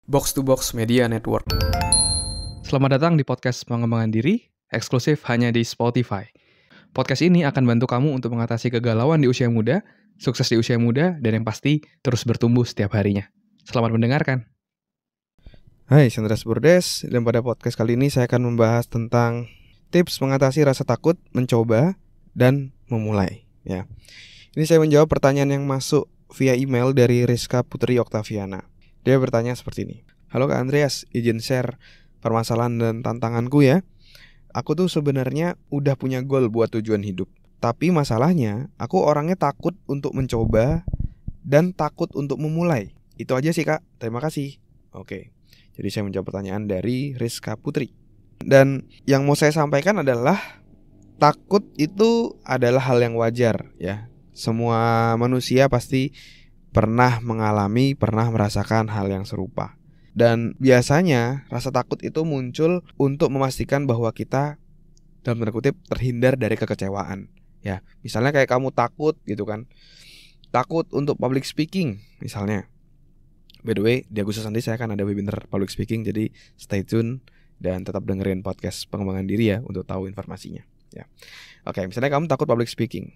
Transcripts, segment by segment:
Box to Box Media Network. Selamat datang di podcast pengembangan diri, eksklusif hanya di Spotify. Podcast ini akan bantu kamu untuk mengatasi kegalauan di usia muda, sukses di usia muda, dan yang pasti terus bertumbuh setiap harinya. Selamat mendengarkan. Hai, saya Andreas Burdes, dan pada podcast kali ini saya akan membahas tentang tips mengatasi rasa takut, mencoba, dan memulai. Ya, ini saya menjawab pertanyaan yang masuk via email dari Rizka Putri Oktaviana. Dia bertanya seperti ini. Halo Kak Andreas, izin share permasalahan dan tantanganku ya. Aku tuh sebenarnya udah punya goal buat tujuan hidup. Tapi masalahnya, aku orangnya takut untuk mencoba dan takut untuk memulai. Itu aja sih Kak, terima kasih. Oke, jadi saya menjawab pertanyaan dari Rizka Putri. Dan yang mau saya sampaikan adalah takut itu adalah hal yang wajar ya. Semua manusia pasti pernah mengalami, pernah merasakan hal yang serupa. Dan biasanya rasa takut itu muncul untuk memastikan bahwa kita dalam tanda kutip terhindar dari kekecewaan. Ya, misalnya kayak kamu takut gitu kan. Takut untuk public speaking misalnya. By the way, di Agustus nanti saya akan ada webinar public speaking, jadi stay tune dan tetap dengerin podcast pengembangan diri ya untuk tahu informasinya. Ya, oke, misalnya kamu takut public speaking.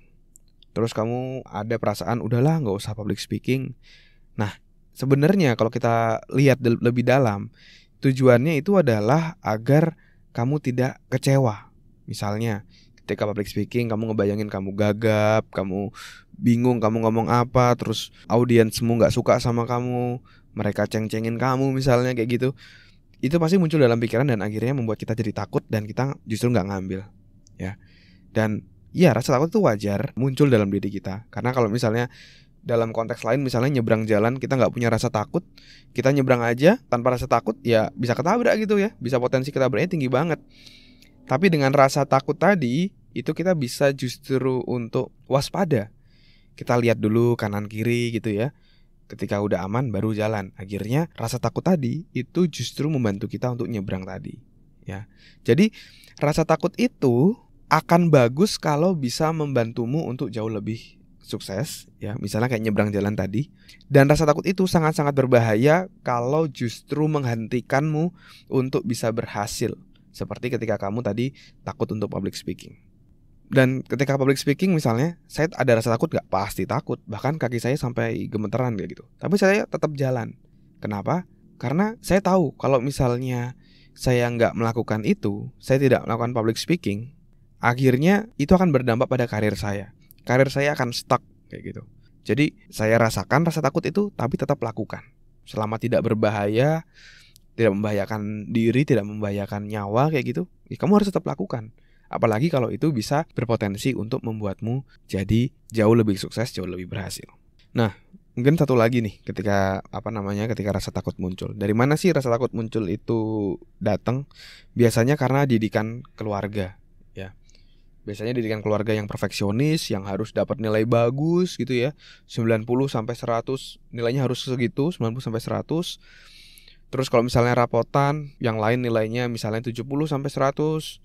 Terus kamu ada perasaan udahlah gak usah public speaking. Nah sebenarnya kalau kita lihat lebih dalam, tujuannya itu adalah agar kamu tidak kecewa. Misalnya ketika public speaking kamu ngebayangin kamu gagap, kamu bingung kamu ngomong apa, terus audiensmu gak suka sama kamu, mereka ceng-cengin kamu misalnya kayak gitu. Itu pasti muncul dalam pikiran dan akhirnya membuat kita jadi takut dan kita justru gak ngambil ya. Dan iya, rasa takut itu wajar muncul dalam diri kita. Karena kalau misalnya dalam konteks lain, misalnya nyebrang jalan, kita gak punya rasa takut, kita nyebrang aja tanpa rasa takut, ya bisa ketabrak gitu ya. Bisa potensi ketabraknya tinggi banget. Tapi dengan rasa takut tadi, itu kita bisa justru untuk waspada. Kita lihat dulu kanan kiri gitu ya. Ketika udah aman baru jalan. Akhirnya rasa takut tadi itu justru membantu kita untuk nyebrang tadi ya. Jadi rasa takut itu akan bagus kalau bisa membantumu untuk jauh lebih sukses ya, misalnya kayak nyebrang jalan tadi. Dan rasa takut itu sangat-sangat berbahaya kalau justru menghentikanmu untuk bisa berhasil. Seperti ketika kamu tadi takut untuk public speaking. Dan ketika public speaking misalnya, saya ada rasa takut gak? Pasti takut, bahkan kaki saya sampai gemeteran kayak gitu. Tapi saya tetap jalan. Kenapa? Karena saya tahu kalau misalnya saya gak melakukan itu, saya tidak melakukan public speaking, akhirnya itu akan berdampak pada karir saya. Karir saya akan stuck kayak gitu. Jadi saya rasakan rasa takut itu, tapi tetap lakukan. Selama tidak berbahaya, tidak membahayakan diri, tidak membahayakan nyawa kayak gitu, ya kamu harus tetap lakukan. Apalagi kalau itu bisa berpotensi untuk membuatmu jadi jauh lebih sukses, jauh lebih berhasil. Nah, mungkin satu lagi nih, ketika rasa takut muncul. Dari mana sih rasa takut muncul itu datang? Biasanya karena didikan keluarga. Biasanya didikan keluarga yang perfeksionis, yang harus dapat nilai bagus gitu ya. 90 sampai 100, nilainya harus segitu, 90 sampai 100. Terus kalau misalnya rapotan, yang lain nilainya misalnya 70 sampai 100.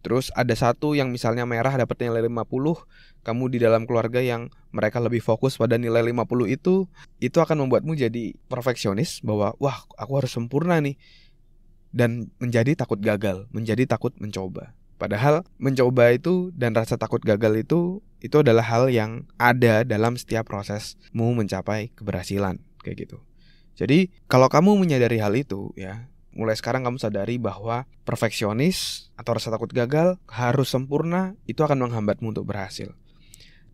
Terus ada satu yang misalnya merah dapat nilai 50. Kamu di dalam keluarga yang mereka lebih fokus pada nilai 50 itu akan membuatmu jadi perfeksionis bahwa wah, aku harus sempurna nih. Dan menjadi takut gagal, menjadi takut mencoba. Padahal mencoba itu dan rasa takut gagal itu adalah hal yang ada dalam setiap prosesmu mencapai keberhasilan kayak gitu. Jadi kalau kamu menyadari hal itu ya, mulai sekarang kamu sadari bahwa perfeksionis atau rasa takut gagal harus sempurna itu akan menghambatmu untuk berhasil.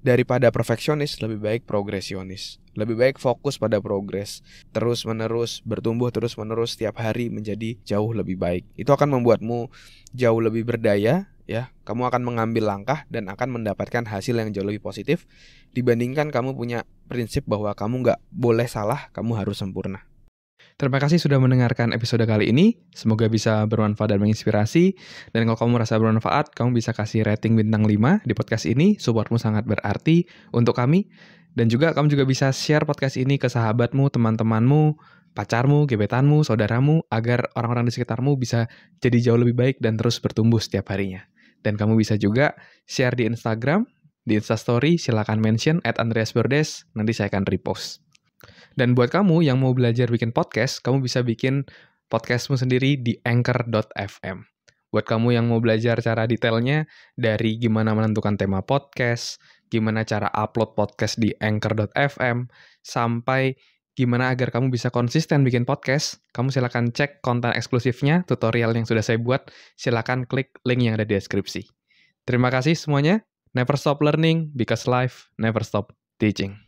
Daripada perfeksionis, lebih baik progresionis. Lebih baik fokus pada progres, terus menerus bertumbuh terus menerus setiap hari menjadi jauh lebih baik. Itu akan membuatmu jauh lebih berdaya ya. Kamu akan mengambil langkah dan akan mendapatkan hasil yang jauh lebih positif dibandingkan kamu punya prinsip bahwa kamu gak boleh salah, kamu harus sempurna. Terima kasih sudah mendengarkan episode kali ini. Semoga bisa bermanfaat dan menginspirasi. Dan kalau kamu merasa bermanfaat, kamu bisa kasih rating bintang 5 di podcast ini. Supportmu sangat berarti untuk kami. Dan juga kamu juga bisa share podcast ini ke sahabatmu, teman-temanmu, pacarmu, gebetanmu, saudaramu, agar orang-orang di sekitarmu bisa jadi jauh lebih baik dan terus bertumbuh setiap harinya. Dan kamu bisa juga share di Instagram, di Instastory, silakan mention @andreasburdes, nanti saya akan repost. Dan buat kamu yang mau belajar bikin podcast, kamu bisa bikin podcastmu sendiri di anchor.fm. Buat kamu yang mau belajar cara detailnya dari gimana menentukan tema podcast, gimana cara upload podcast di anchor.fm, sampai gimana agar kamu bisa konsisten bikin podcast, kamu silakan cek konten eksklusifnya, tutorial yang sudah saya buat, silakan klik link yang ada di deskripsi. Terima kasih semuanya. Never stop learning because life never stop teaching.